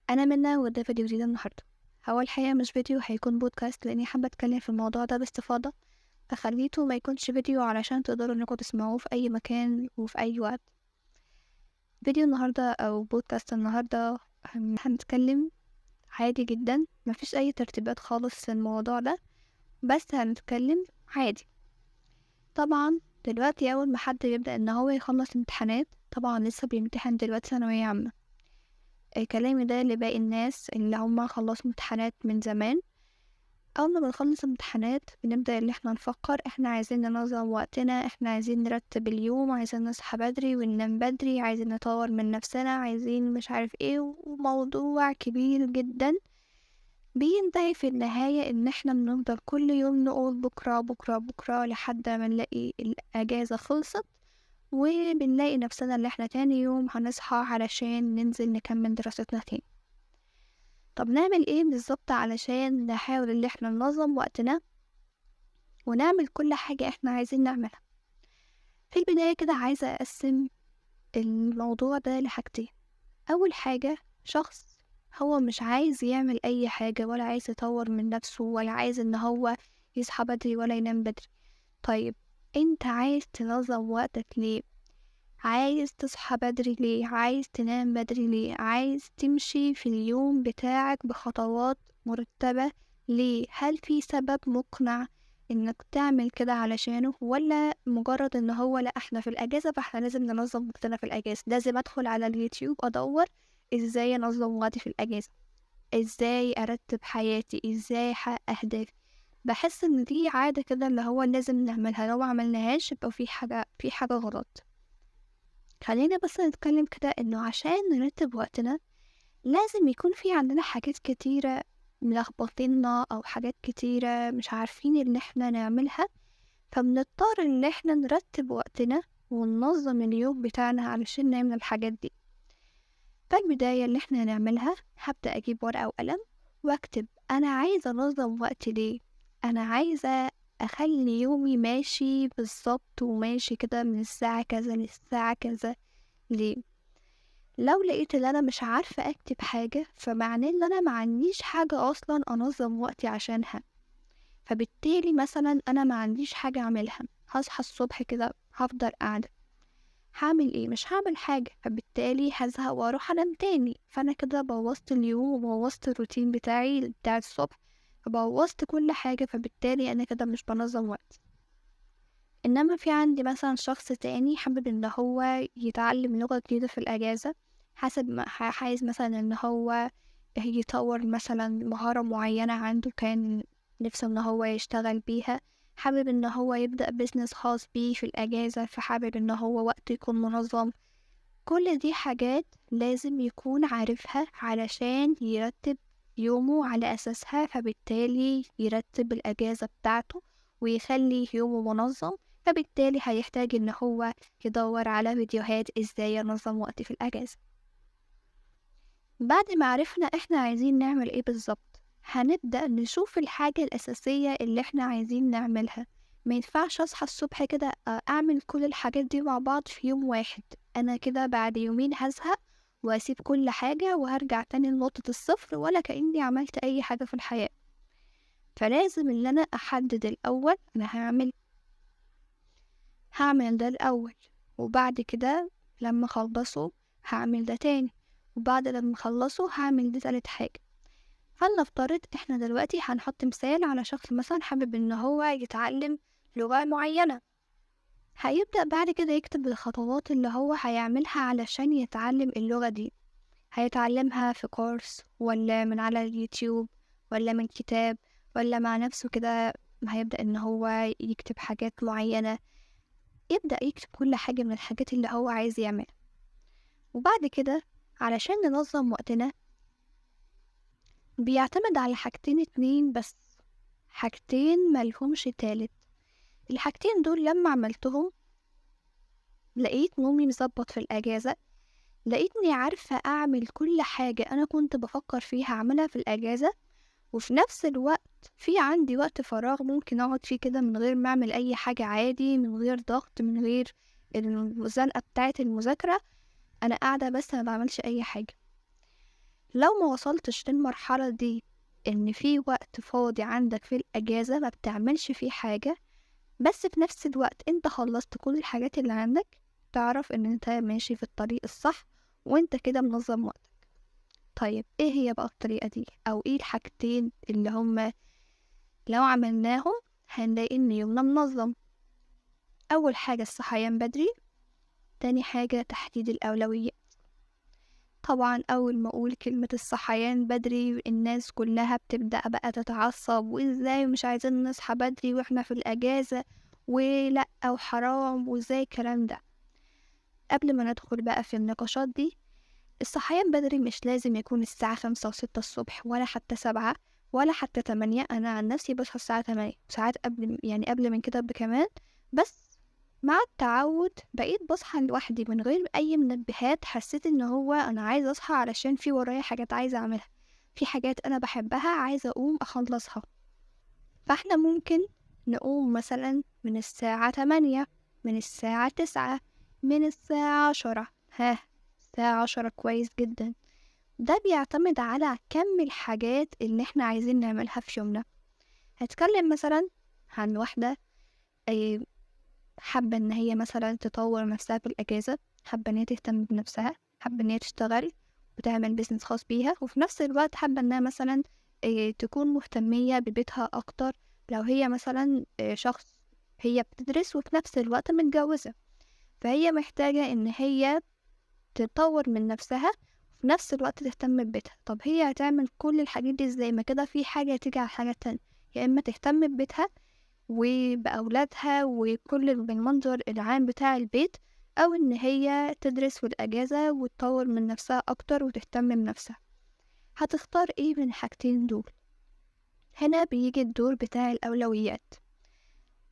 أنا منى وده فيديو جديد النهاردة. هو الحقيقة مش فيديو، هيكون بودكاست لأني حابة أتكلم في الموضوع ده باستفاضة، فخليته ما يكونش فيديو علشان تقدروا إنكم تسمعوه في أي مكان وفي أي وقت. فيديو النهاردة أو بودكاست النهاردة هنتكلم عادي جدا، مفيش أي ترتيبات خالص في الموضوع ده، بس هنتكلم عادي. طبعا دلوقتي أول ما حد يبدأ إن هو يخلص امتحانات، طبعا لسه بيمتحن دلوقتي ثانوية عامة. كلامي ده لباقي الناس اللي هم خلصوا امتحانات من زمان. أول ما بنخلص امتحانات بنبدأ إن احنا نفكر احنا عايزين ننظم وقتنا، احنا عايزين نرتب اليوم، عايزين نصحى بدري وننام بدري، عايزين نطور من نفسنا، عايزين مش عارف ايه، وموضوع كبير جدا بينتهي في النهاية ان احنا بنفضل كل يوم نقول بكرة بكرة بكرة لحد ما نلاقي الأجازة خلصت، وبنلاقي نفسنا اللي احنا تاني يوم هنصحى علشان ننزل نكمل دراستنا تاني. طب نعمل ايه بالظبط علشان نحاول ان احنا ننظم وقتنا ونعمل كل حاجة احنا عايزين نعملها؟ في البداية كده عايزة أقسم الموضوع ده لحاجتين. أول حاجة، شخص هو مش عايز يعمل أي حاجة ولا عايز يطور من نفسه ولا عايز إن هو يصحى بدري ولا ينام بدري. طيب انت عايز تنظم وقتك ليه؟ عايز تصحى بدري ليه؟ عايز تنام بدري ليه؟ عايز تمشي في اليوم بتاعك بخطوات مرتبة ليه؟ هل في سبب مقنع انك تعمل كده علشانه، ولا مجرد ان هو لا احنا في الاجازة فاحنا لازم ننظم وقتنا في الاجازة، لازم ادخل على اليوتيوب ادور ازاي انظم وقتي في الاجازة، ازاي ارتب حياتي، ازاي احقق اهدافي؟ بحس ان دي عادة كده اللي هو لازم نعملها، لو ما عملناهاش يبقى في حاجة غلط. خلينا بس نتكلم كده انه عشان نرتب وقتنا لازم يكون في عندنا حاجات كتيرة ملخبطينا او حاجات كتيرة مش عارفين ان احنا نعملها، فبنضطر ان احنا نرتب وقتنا وننظم اليوم بتاعنا علشان نعمل الحاجات دي. فالبداية اللي احنا نعملها، هبدأ اجيب ورقة وقلم واكتب انا عايزة انظم وقتي ليه، انا عايزة اخلي يومي ماشي بالظبط وماشي كده من الساعة كذا للساعة كذا ليه. لو لقيت ان انا مش عارفة اكتب حاجة فمعناه ان انا معنديش حاجة اصلا انظم وقتي عشانها، فبالتالي مثلا انا معنديش حاجة اعملها، هصحى الصبح كده هفضل قاعدة، هعمل ايه؟ مش هعمل حاجة، فبالتالي هزهق واروح انام تاني، فانا كده بوظت اليوم وبوظت الروتين بتاعي بتاع الصبح، فبوظت كل حاجة، فبالتالي انا كده مش بنظم وقتي. انما في عندي مثلا شخص تاني حابب ان هو يتعلم لغة جديدة في الاجازة، حسب ما عايز مثلا ان هو يطور مثلا مهارة معينة عنده، كان نفسه ان هو يشتغل بيها، حابب ان هو يبدأ بيزنس خاص بيه في الاجازة، فحابب ان هو وقته يكون منظم. كل دي حاجات لازم يكون عارفها علشان يرتب يومه على أساسها، فبالتالي يرتب الأجازة بتاعته ويخلي يومه منظم، فبالتالي هيحتاج إن هو يدور على فيديوهات إزاي ينظم وقتي في الأجازة. بعد ما عرفنا إحنا عايزين نعمل إيه بالظبط، هنبدأ نشوف الحاجة الأساسية اللي إحنا عايزين نعملها. ما ينفعش أصحى الصبح كده أعمل كل الحاجات دي مع بعض في يوم واحد، أنا كده بعد يومين هزهق وأسيب كل حاجة وهرجع تاني لنقطة الصفر ولا كأني عملت أي حاجة في الحياة. فلازم إن أنا أحدد الأول أنا هعمل ده الأول، وبعد كده لما أخلصه هعمل ده تاني، وبعد لما أخلصه هعمل ده تالت حاجة. فلنفترض احنا دلوقتي هنحط مثال على شخص مثلا حابب ان هو يتعلم لغة معينة، هيبدأ بعد كده يكتب الخطوات اللي هو هيعملها علشان يتعلم اللغة دي. هيتعلمها في كورس ولا من على اليوتيوب ولا من كتاب ولا مع نفسه كده، هيبدأ ان هو يكتب حاجات معينة، يبدأ يكتب كل حاجة من الحاجات اللي هو عايز يعملها. وبعد كده علشان ننظم وقتنا بيعتمد على حاجتين اتنين بس، حاجتين ملهمش تالت. الحاجتين دول لما عملتهم لقيت نومي مظبط في الأجازة، لقيتني عارفة أعمل كل حاجة أنا كنت بفكر فيها أعملها في الأجازة، وفي نفس الوقت في عندي وقت فراغ ممكن أقعد فيه كده من غير ما أعمل أي حاجة عادي، من غير ضغط، من غير الزنقة بتاعة المذاكرة، أنا قاعدة بس ما بعملش أي حاجة. لو ما وصلتش للمرحلة دي إن في وقت فاضي عندك في الأجازة ما بتعملش فيه حاجة، بس في نفس الوقت انت خلصت كل الحاجات اللي عندك، تعرف ان انت ماشي في الطريق الصح وانت كده منظم وقتك. طيب ايه هي بقى الطريقة دي، او ايه الحاجتين اللي هما لو عملناهم هنلاقي ان يومنا منظم؟ اول حاجة الصحيان بدري، تاني حاجة تحديد الأولويات. طبعا أول ما أقول كلمة الصحيان بدري الناس كلها بتبدأ بقى تتعصب، وإزاي مش عايزين نصحى بدري وإحنا في الأجازة، ولأ وحرام وإزاي الكلام ده. قبل ما ندخل بقى في النقاشات دي، الصحيان بدري مش لازم يكون الساعة 5 و6 الصبح، ولا حتى 7، ولا حتى 8. أنا عن نفسي بصحى الساعة 8، ساعات قبل، يعني قبل من كده بكمان. بس مع التعود بقيت بصحى لوحدي من غير أي منبهات. حسيت إن هو أنا عايزة أصحى علشان في ورايا حاجات عايزة أعملها، في حاجات أنا بحبها عايزة أقوم أخلصها. فاحنا ممكن نقوم مثلا من الساعة 8، من الساعة 9، من الساعة 10. ها، الساعة 10 كويس جدا. ده بيعتمد على كم الحاجات اللي احنا عايزين نعملها في يومنا. هتكلم مثلا عن واحدة حابة ان هي مثلا تطور نفسها في الأجازة، حابة ان هي تهتم بنفسها، حابة ان هي تشتغل وتعمل بيزنس خاص بيها، وفي نفس الوقت حابة انها مثلا تكون مهتمية ببيتها اكتر. لو هي مثلا شخص هي بتدرس وفي نفس الوقت متجوزة، فهي محتاجة ان هي تطور من نفسها وفي نفس الوقت تهتم ببيتها. طب هي هتعمل كل الحاجات دي ازاي؟ ما كده في حاجة تيجي على حاجة تانية. يا اما تهتم ببيتها وبأولادها وكل بالمنظر العام بتاع البيت، أو إن هي تدرس في الأجازة وتطور من نفسها أكتر وتهتم بنفسها. هتختار إيه من الحاجتين دول؟ هنا بيجي الدور بتاع الأولويات.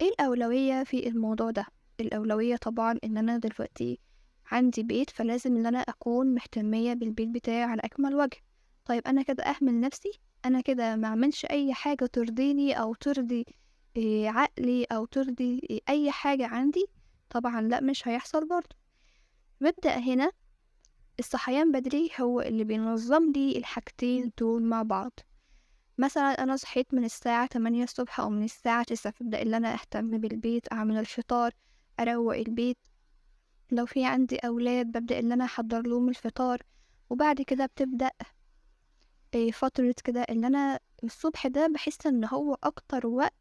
إيه الأولوية في الموضوع ده؟ الأولوية طبعا إن أنا دلوقتي عندي بيت، فلازم إن أنا أكون مهتمية بالبيت بتاعي على أكمل وجه. طيب أنا كده أهمل نفسي؟ أنا كده ما أعملش أي حاجة ترضيني أو ترضي عقلي أو ترضي أي حاجة عندي؟ طبعا لا، مش هيحصل برضه. ببدأ هنا الصحيان بدري هو اللي بينظم لي الحاجتين دول مع بعض. مثلا أنا صحيت من الساعة 8 الصبح أو من الساعة 9، فبدأ إن أنا أهتم بالبيت، أعمل الفطار، أروق البيت. لو في عندي أولاد ببدأ إن أنا أحضر لهم الفطار. وبعد كده بتبدأ فترة كده إن أنا الصبح ده بحس إن هو أكتر وقت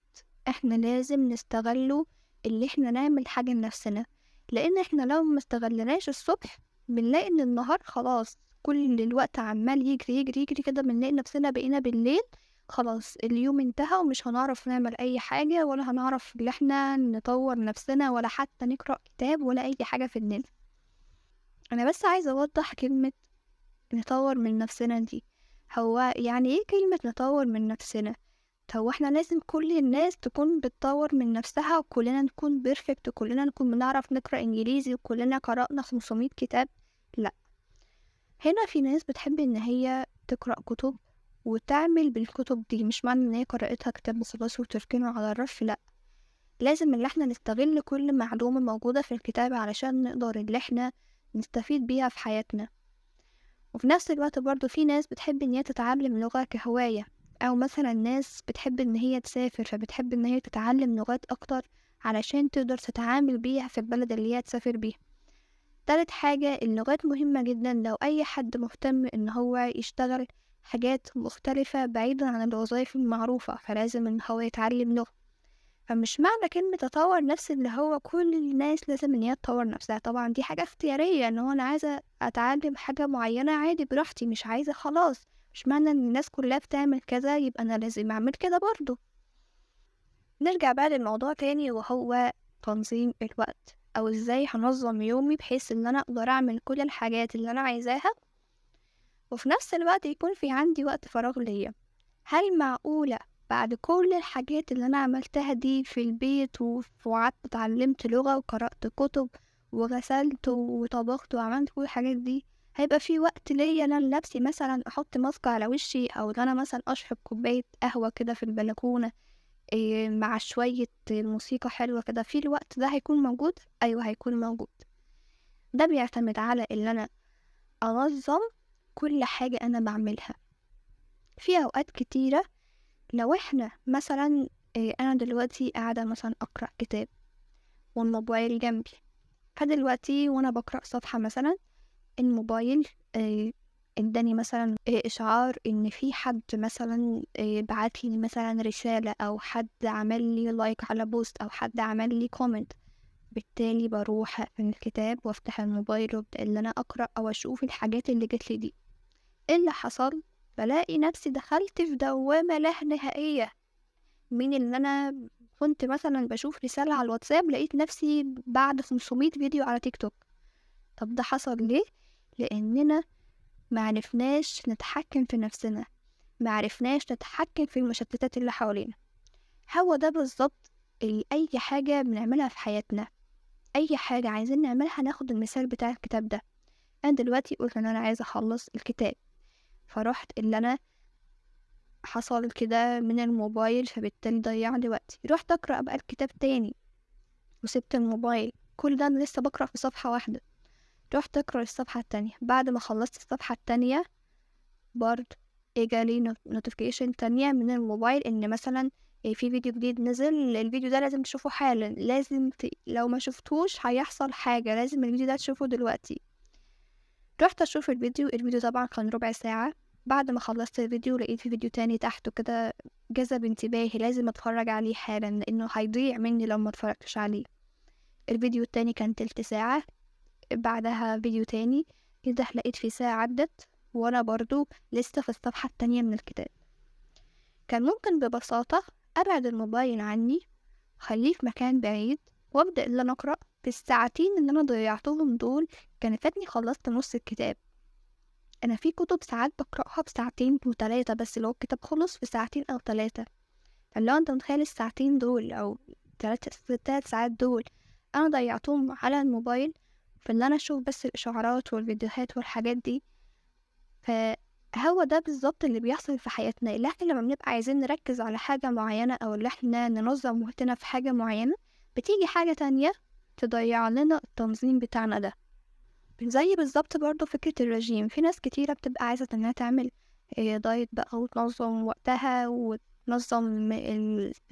احنا لازم نستغله، اللي احنا نعمل حاجة لنفسنا. لان احنا لو ما استغلناش الصبح بنلاقي ان النهار خلاص كل الوقت عمال يجري يجري يجري كده، بنلاقي نفسنا بقينا بالليل خلاص اليوم انتهى ومش هنعرف نعمل اي حاجة، ولا هنعرف ان احنا نطور نفسنا، ولا حتى نقرأ كتاب، ولا اي حاجة في الدنيا. انا بس عايزة اوضح كلمة نطور من نفسنا دي. هو يعني ايه كلمة نطور من نفسنا؟ هو احنا لازم كل الناس تكون بتطور من نفسها وكلنا نكون بيرفكت وكلنا نكون بنعرف نقرأ انجليزي وكلنا قرأنا 500 كتاب؟ لا. هنا في ناس بتحب ان هي تقرأ كتب وتعمل بالكتب دي، مش معنى ان هي قرأتها كتاب وخلاص وتركنه على الرف، لا. لازم ان احنا نستغل كل معلومة موجودة في الكتاب علشان نقدر ان احنا نستفيد بيها في حياتنا. وفي نفس الوقت برضو في ناس بتحب ان هي تتعلم لغة كهواية، او مثلا ناس بتحب ان هي تسافر فبتحب ان هي تتعلم لغات اكتر علشان تقدر تتعامل بيها في البلد اللي هي تسافر بيها. تالت حاجة، اللغات مهمة جدا لو اي حد مهتم ان هو يشتغل حاجات مختلفة بعيدا عن الوظائف المعروفة، فلازم ان هو يتعلم لغة. فمش معنى كلمة أطور نفسي اللي هو كل الناس لازم إن هي تطور نفسها. طبعا دي حاجة اختيارية، إن هو أنا عايزة أتعلم حاجة معينة عادي براحتي، مش عايزة خلاص. مش معنى إن الناس كلها بتعمل كذا يبقى أنا لازم أعمل كده برضو. نرجع بقى للموضوع تاني، وهو تنظيم الوقت، أو إزاي هنظم يومي بحيث إن أنا أقدر أعمل كل الحاجات اللي أنا عايزاها وفي نفس الوقت يكون في عندي وقت فراغ ليا. هل معقولة بعد كل الحاجات اللي أنا عملتها دي في البيت وقعدت اتعلمت لغة وقرأت كتب وغسلت وطبخت وعملت كل الحاجات دي، هيبقى في وقت ليا أنا لنفسي مثلا أحط ماسك على وشي، أو إن أنا مثلا أشرب كوباية قهوة كده في البلكونة مع شوية موسيقى حلوة كده؟ في الوقت ده هيكون موجود؟ أيوة هيكون موجود. ده بيعتمد على إن أنا أنظم كل حاجة أنا بعملها. في أوقات كتيرة لو إحنا مثلا أنا دلوقتي قاعدة مثلا أقرأ كتاب والموبايل جنبي، فدلوقتي وأنا بقرأ صفحة مثلا الموبايل اداني مثلا إشعار إن في حد مثلا بعتلي مثلا رسالة، أو حد عمل لي لايك على بوست، أو حد عمل لي كومنت. بالتالي بروح أقفل الكتاب وافتح الموبايل وابدأ ان انا اقرأ او اشوف الحاجات اللي جت لي دي. ايه اللي حصل؟ بلاقي نفسي دخلت في دوامة لا نهائية من ان انا كنت مثلا بشوف رسالة على الواتساب، لقيت نفسي بعد 500 فيديو على تيك توك. طب ده حصل ليه؟ لاننا معرفناش نتحكم في نفسنا، معرفناش نتحكم في المشتتات اللي حوالينا. هو ده بالظبط اي حاجة بنعملها في حياتنا، اي حاجة عايزين نعملها. ناخد المثال بتاع الكتاب ده، انا دلوقتي قلت ان انا عايزة اخلص الكتاب، فرحت اللي انا حصل كده من الموبايل، فبالتالي ضيع لي وقتي. رحت اقرأ بقى الكتاب تاني وسبت الموبايل، كل ده انا لسه بقرأ في صفحة واحدة. رحت اقرأ الصفحة التانية، بعد ما خلصت الصفحة التانية برضه جالي نوتيفيكيشن تانية من الموبايل ان مثلا في فيديو جديد نزل، الفيديو ده لازم تشوفه حالا، لو ما شفتوش هيحصل حاجة، لازم الفيديو ده تشوفه دلوقتي. رحت اشوف الفيديو طبعا كان ربع ساعة. بعد ما خلصت الفيديو لقيت في فيديو تاني تحته كده جذب انتباهي، لازم اتفرج عليه حالا لانه هيضيع مني لو ما اتفرجتش عليه. الفيديو التاني كان تلت ساعة، بعدها فيديو تاني كده، لقيت في ساعة عدت وانا برضو لسه في الصفحة التانية من الكتاب. كان ممكن ببساطة ابعد الموبايل عني، خليه في مكان بعيد، وابدأ ان انا اقرأ. في الساعتين اللي انا ضيعتهم دول كان فاتني خلصت نص الكتاب. انا في كتب ساعات بقرأها بساعتين و3 بس، لو الكتاب خلص في ساعتين او 3. فلو انت متخيل الساعتين دول او 3 ساعات دول انا ضيعتهم على الموبايل في اللي انا اشوف بس الاشعارات والفيديوهات والحاجات دي. فهو ده بالظبط اللي بيحصل في حياتنا، اللي احنا لما بنبقى عايزين نركز على حاجة معينة او اللي احنا ننظم وقتنا في حاجة معينة، بتيجي حاجة تانية تضيع لنا التنظيم بتاعنا ده. زي بالظبط برضو فكرة الرجيم، في ناس كتيرة بتبقى عايزة انها تعمل دايت بقى وتنظم وقتها وتنظم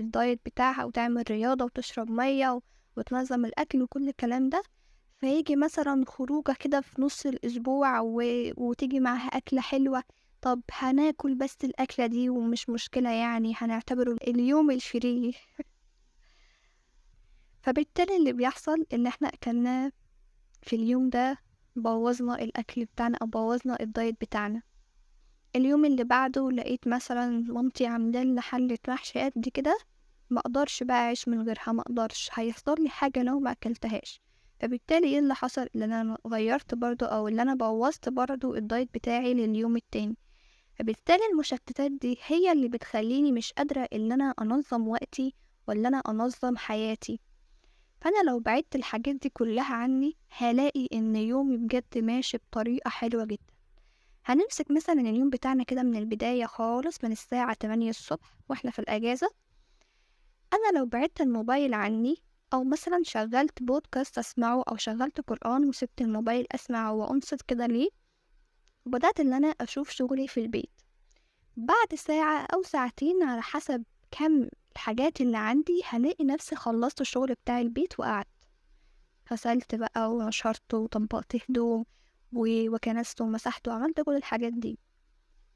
الدايت بتاعها وتعمل رياضة وتشرب مية وتنظم الأكل وكل الكلام ده. فيجي مثلا خروجة كده في نص الأسبوع وتيجي معاها أكلة حلوة. طب هناكل بس الأكلة دي ومش مشكلة، يعني هنعتبره اليوم الفري. فبالتالي اللي بيحصل ان احنا أكلنا في اليوم ده، بوظنا الأكل بتاعنا أو بوظنا الدايت بتاعنا. اليوم اللي بعده لقيت مثلا مامتي عاملة لنا حلة محشي قد كده، ما اقدرش بقى اعيش من غيرها، ما اقدرش، هيحصل لي حاجة لو ما اكلتهاش. فبالتالي ايه اللي حصل؟ اللي انا غيرت برضو او اللي انا بوظت برضو الدايت بتاعي لليوم التاني. فبالتالي المشتتات دي هي اللي بتخليني مش قادرة ان انا انظم وقتي ولا انا انظم حياتي. فانا لو بعدت الحاجات دي كلها عني هلاقي ان يومي بجد ماشي بطريقة حلوة جدا. هنمسك مثلا اليوم بتاعنا كده من البداية خالص، من الساعة 8 الصبح واحنا في الأجازة. أنا لو بعدت الموبايل عني، أو مثلا شغلت بودكاست أسمعه أو شغلت قرآن وسبت الموبايل أسمع وأنصت كده ليه، وبدأت إن أنا أشوف شغلي في البيت، بعد ساعة أو ساعتين على حسب كم الحاجات اللي عندي هلاقي نفسي خلصت الشغل بتاع البيت وقعدت غسلت بقى ونشرت وطبقت هدوم وكنست ومسحت وعملت كل الحاجات دي.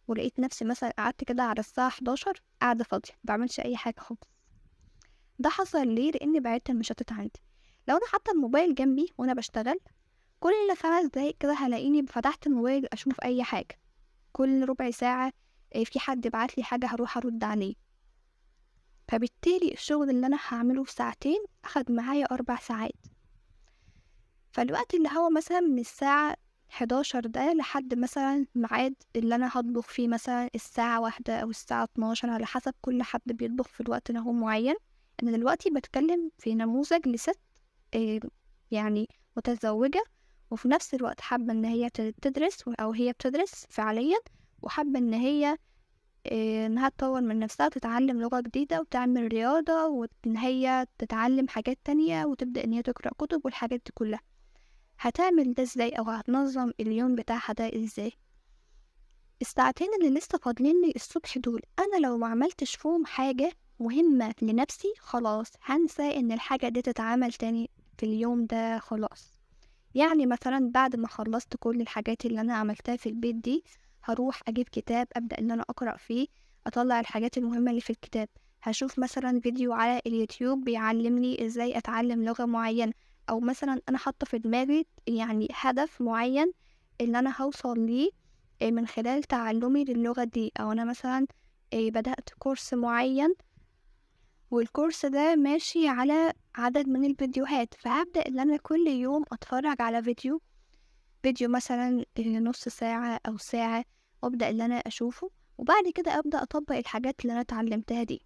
ولقيت نفسي مثلا قعدت كده على الساعة 11 قاعدة فاضية مبعملش أي حاجة خالص. ده حصل ليه؟ لأني بعدت المشتت عندي. لو أنا حاطة الموبايل جنبي وأنا بشتغل، كل 5 دقايق كده هلاقيني فتحت الموبايل أشوف أي حاجة. كل ربع ساعة في حد بعتلي حاجة هروح أرد عليه. فبالتالي الشغل اللي أنا هعمله في ساعتين أخد معايا 4 ساعات. فالوقت اللي هو مثلا من الساعة 11 ده لحد مثلا ميعاد اللي أنا هطبخ فيه مثلا الساعة 1 أو الساعة 12 على حسب كل حد بيطبخ في الوقت اللي هو معين. أنا دلوقتي بتكلم في نموذج لست آه، يعني متزوجة، وفي نفس الوقت حابة إن هي تدرس أو هي بتدرس فعليا، وحابة إن هي إنها تطور من نفسها وتتعلم لغة جديدة وتعمل رياضة وإن هي تتعلم حاجات تانية وتبدأ إن هي تقرأ كتب والحاجات دي كلها. هتعمل ده ازاي او هتنظم اليوم بتاعها ده ازاي؟ الساعتين اللي لسه فاضلين لي الصبح دول، أنا لو ما عملتش فيهم حاجة مهمة لنفسي خلاص هانسى إن الحاجة دي تتعمل تاني في اليوم ده خلاص. يعني مثلًا بعد ما خلّصت كل الحاجات اللي أنا عملتها في البيت دي، هاروح أجيب كتاب أبدأ إن أنا أقرأ فيه، أطلّع الحاجات المهمة اللي في الكتاب، هاشوف مثلًا فيديو على اليوتيوب بيعلّمني إزاي أتعلّم لغة معيّنة، أو مثلًا أنا حاطة في دماغي يعني هدف معيّن إن أنا هاوصل ليه من خلال تعلُّمي للغة دي، أو أنا مثلًا بدأت كورس معيّن والكورس ده ماشي على عدد من الفيديوهات، فهابدأ إن أنا كل يوم أتفرّج على فيديو مثلًا نُص ساعة أو ساعة، وأبدأ إن أنا أشوفه، وبعد كده أبدأ أطبّق الحاجات اللي أنا اتعلمتها دي.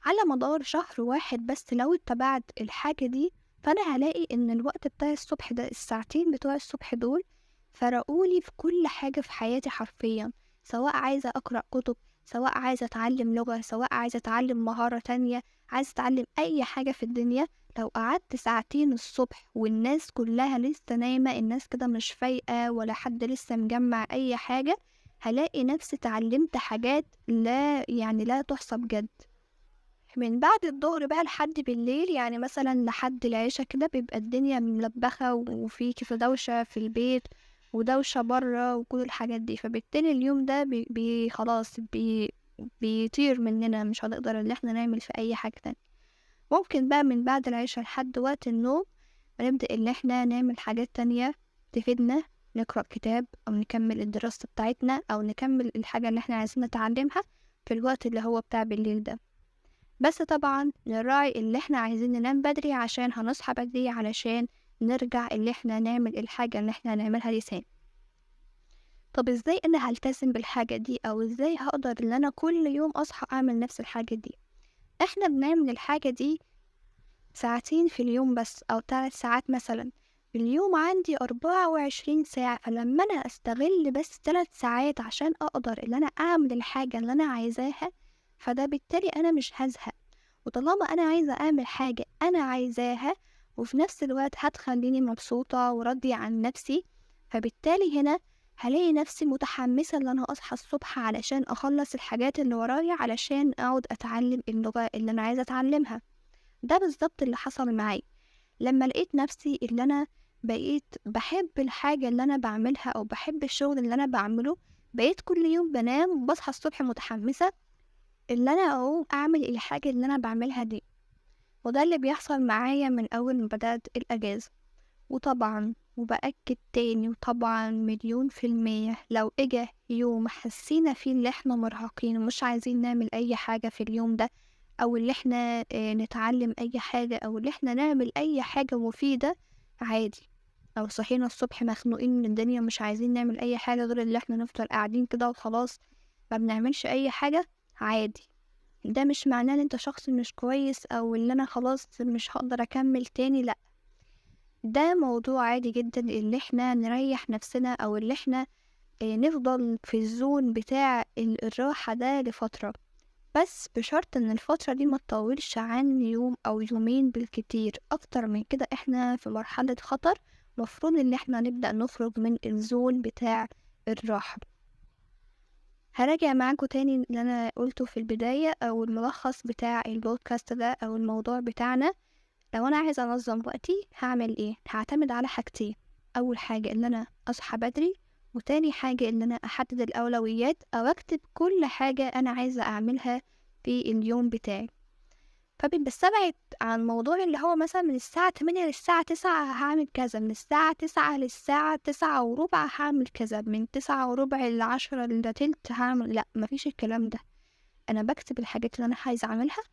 على مدار شهر واحد بس لو اتبعت الحاجة دي، فأنا هالاقي إن الوقت بتاع الصبح ده، الساعتين بتوع الصبح دول، فرقوا لي في كل حاجة في حياتي حرفيًا، سواء عايزة أقرأ كتب، سواء عايزة أتعلم لغة، سواء عايزة أتعلم مهارة تانية، عايزة أتعلم أي حاجة في الدنيا. لو قعدت ساعتين الصبح والناس كلها لسه نايمة، الناس كده مش فايقة ولا حد لسه مجمع أي حاجة، هلاقي نفسي اتعلمت حاجات لا تحصى بجد. من بعد الضهر بقى لحد بالليل، يعني مثلًا لحد العشا كده، بيبقى الدنيا ملبخة وفي كده دوشة في البيت ودوشة برّه وكل الحاجات دي، فبالتالي اليوم ده خلاص بيطير مننا، مش هنقدر إن إحنا نعمل فيه أي حاجة تانية. ممكن بقى من بعد العشا لحد وقت النوم بنبدأ إن إحنا نعمل حاجات تانية تفيدنا، نقرأ كتاب أو نكمل الدراسة بتاعتنا أو نكمل الحاجة اللي إحنا عايزين نتعلمها في الوقت اللي هو بتاع بالليل ده. بس طبعًا نراعي اللي إحنا عايزين ننام بدري عشان هنصحى بدري علشان نرجع اللي إحنا نعمل الحاجة اللي إحنا هنعملها دي تاني. طب إزاي أنا هالتزم بالحاجة دي، أو إزاي هاقدر إن أنا كل يوم أصحى أعمل نفس الحاجة دي؟ إحنا بنعمل الحاجة دي ساعتين في اليوم بس أو 3 ساعات مثلًا، اليوم عندي 24 ساعة، فلما أنا أستغل بس 3 ساعات عشان أقدر إن أنا أعمل الحاجة اللي أنا عايزاها، فده بالتالي أنا مش هازهق. وطالما أنا عايزة أعمل حاجة أنا عايزاها وفي نفس الوقت هتخليني مبسوطة وراضية عن نفسي، فبالتالي هنا هلاقي نفسي متحمسة إن أنا أصحى الصبح علشان أخلص الحاجات اللي ورايا علشان أقعد أتعلم اللغة اللي أنا عايزة أتعلمها. ده بالظبط اللي حصل معايا لما لقيت نفسي اللي أنا بقيت بحب الحاجة اللي أنا بعملها أو بحب الشغل اللي أنا بعمله. بقيت كل يوم بنام وبصحى الصبح متحمسة اللي أنا أقوم أعمل الحاجة اللي أنا بعملها دي. وده اللي بيحصل معايا من أول ما بدأت الأجازة. وطبعا وبأكد تاني وطبعا مليون في المية، لو إجا يوم حسينا فيه اللي احنا مرهقين ومش عايزين نعمل أي حاجة في اليوم ده، أو اللي احنا نتعلم أي حاجة أو اللي احنا نعمل أي حاجة مفيدة، عادي. لو صحينا الصبح مخنوقين من الدنيا مش عايزين نعمل أي حاجة غير اللي احنا نفضل قاعدين كده وخلاص ما بنعملش أي حاجة، عادي. ده مش معناه ان انت شخص مش كويس او ان انا خلاص مش هقدر اكمل تاني، لا. ده موضوع عادي جدا اللي احنا نريح نفسنا او اللي احنا نفضل في الزون بتاع الراحة ده لفترة، بس بشرط ان الفترة دي ما تطولش عن يوم او يومين بالكتير. اكتر من كده احنا في مرحلة خطر، مفروض ان احنا نبدأ نخرج من الزون بتاع الراحة. هراجع معاكم تاني اللي أنا قلته في البداية أو الملخص بتاع البودكاست ده أو الموضوع بتاعنا. لو أنا عايزة أنظم وقتي هعمل إيه؟ هعتمد على حاجتين، أول حاجة إن أنا أصحى بدري، وتاني حاجة إن أنا أحدد الأولويات أو أكتب كل حاجة أنا عايزة أعملها في اليوم بتاعي. فبستبعد عن موضوع اللي هو مثلا من الساعة 8 للساعة 9 هعمل كذا، من الساعة 9 للساعة 9:15 هعمل كذا، من 9:15 ل10 إلا تلت هعمل، لأ مفيش الكلام ده. أنا بكتب الحاجات اللي أنا عايزة أعملها،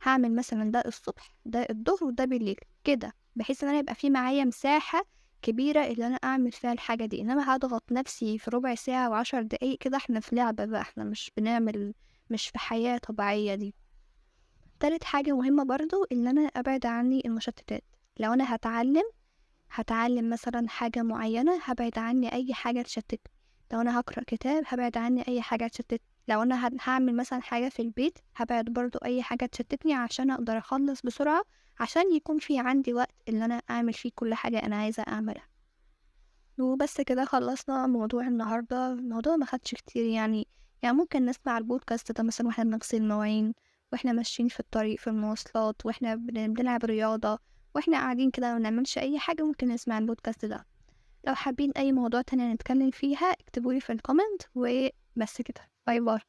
هعمل مثلا ده الصبح ده الظهر وده بالليل كده، بحيث إن أنا يبقى في معايا مساحة كبيرة اللي أنا أعمل فيها الحاجة دي. إنما هضغط نفسي في ربع ساعة و10 دقايق كده، احنا في لعبة بقى، احنا مش في حياة طبيعية دي. تالت حاجة مهمة برضو إن أنا أبعد عني المشتتات. لو أنا هتعلم مثلا حاجة معينة هبعد عني أي حاجة تشتتني. لو أنا هقرأ كتاب هبعد عني أي حاجة تشتتني. لو أنا هعمل مثلا حاجة في البيت هبعد برضو أي حاجة تشتتني عشان أقدر أخلص بسرعة، عشان يكون في عندي وقت إن أنا أعمل فيه كل حاجة أنا عايزة أعملها. وبس كده خلصنا موضوع النهاردة. الموضوع ما خدش كتير يعني ممكن نسمع البودكاست ده مثلا واحنا بنغسل المواعين، واحنا ماشيين في الطريق في المواصلات، واحنا بنلعب رياضة، واحنا قاعدين كده ما بنعملش أي حاجة ممكن نسمع البودكاست ده. لو حابين أي موضوع تاني نتكلم فيها اكتبولي في الكومنت، وبس كده. باي باي.